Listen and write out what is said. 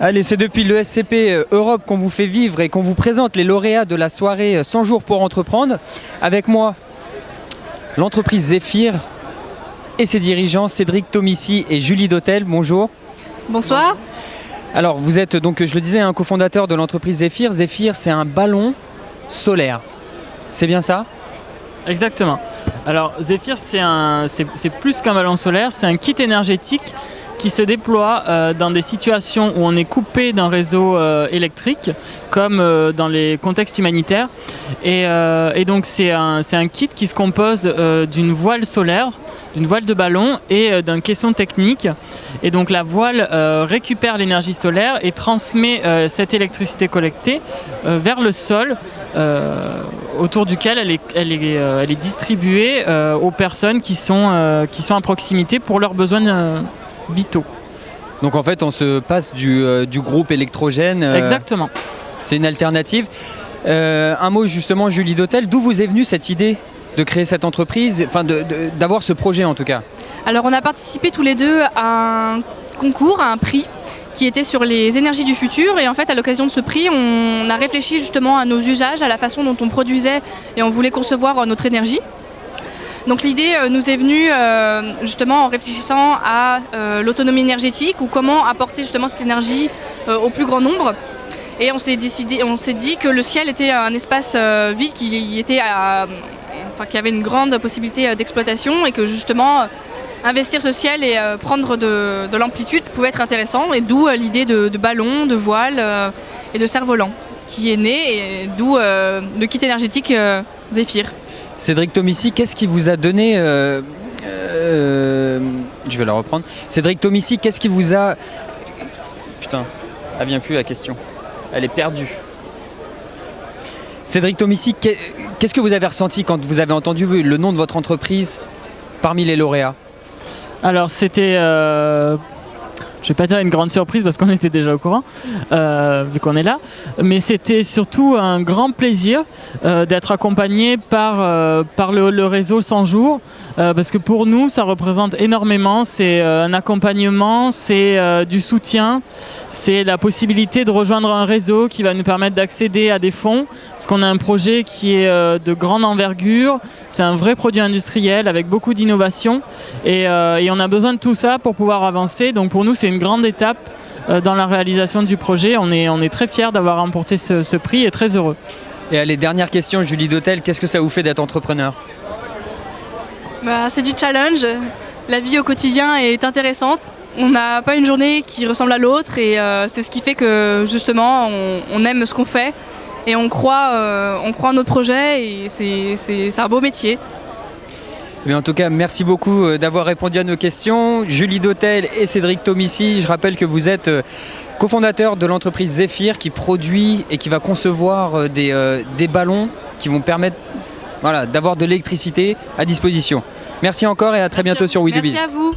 Allez, c'est depuis le SCP Europe qu'on vous fait vivre et qu'on vous présente les lauréats de la soirée 100 jours pour entreprendre. Avec moi, l'entreprise Zephyr et ses dirigeants Cédric Tomissi et Julie Dautel. Bonjour. Bonsoir. Alors, vous êtes donc, je le disais, un cofondateur de l'entreprise Zephyr. Zephyr, c'est un ballon solaire. C'est bien ça ? Exactement. Alors Zephyr, c'est plus qu'un ballon solaire, c'est un kit énergétique qui se déploie dans des situations où on est coupé d'un réseau électrique, comme dans les contextes humanitaires. Et donc c'est un kit qui se compose d'une voile solaire, d'une voile de ballon et d'un caisson technique. Et donc la voile récupère l'énergie solaire et transmet cette électricité collectée vers le sol, autour duquel elle est distribuée aux personnes qui sont à proximité pour leurs besoins vitaux. Donc en fait, on se passe du groupe électrogène. Exactement. C'est une alternative. Un mot justement, Julie Dautel, d'où vous est venue cette idée de créer cette entreprise, enfin d'avoir ce projet en tout cas? Alors on a participé tous les deux à un concours, à un prix qui était sur les énergies du futur, et en fait à l'occasion de ce prix on a réfléchi justement à nos usages, à la façon dont on produisait et on voulait concevoir notre énergie. Donc l'idée nous est venue justement en réfléchissant à l'autonomie énergétique ou comment apporter justement cette énergie au plus grand nombre. Et on s'est dit que le ciel était un espace vide qui avait une grande possibilité d'exploitation et que justement investir ce ciel et prendre de l'amplitude pouvait être intéressant, et d'où l'idée de ballon, de voile et de cerf-volant qui est née, et d'où le kit énergétique Zephyr. Cédric Tomissi, qu'est-ce qui vous a donné je vais la reprendre. Cédric Tomissi, qu'est-ce qui vous a... Putain, elle vient plus la question. Elle est perdue. Cédric Tomissi, qu'est-ce que vous avez ressenti quand vous avez entendu le nom de votre entreprise parmi les lauréats? Alors c'était... je vais pas dire une grande surprise parce qu'on était déjà au courant, vu qu'on est là, mais c'était surtout un grand plaisir d'être accompagné par le réseau 100 jours, parce que pour nous ça représente énormément, c'est un accompagnement, c'est du soutien, c'est la possibilité de rejoindre un réseau qui va nous permettre d'accéder à des fonds, parce qu'on a un projet qui est de grande envergure, c'est un vrai produit industriel avec beaucoup d'innovation, et on a besoin de tout ça pour pouvoir avancer. Donc pour nous c'est une grande étape dans la réalisation du projet. On est très fiers d'avoir remporté ce prix et très heureux. Et allez, dernière question, Julie Dautel, qu'est-ce que ça vous fait d'être entrepreneur? C'est du challenge. La vie au quotidien est intéressante. On n'a pas une journée qui ressemble à l'autre, et c'est ce qui fait que justement on aime ce qu'on fait et on croit en notre projet, et c'est un beau métier. Mais en tout cas, merci beaucoup d'avoir répondu à nos questions. Julie Dautel et Cédric Tomissi, je rappelle que vous êtes cofondateurs de l'entreprise Zephyr qui produit et qui va concevoir des ballons qui vont permettre d'avoir de l'électricité à disposition. Merci encore et à très bientôt sur We Do Biz. Merci à vous.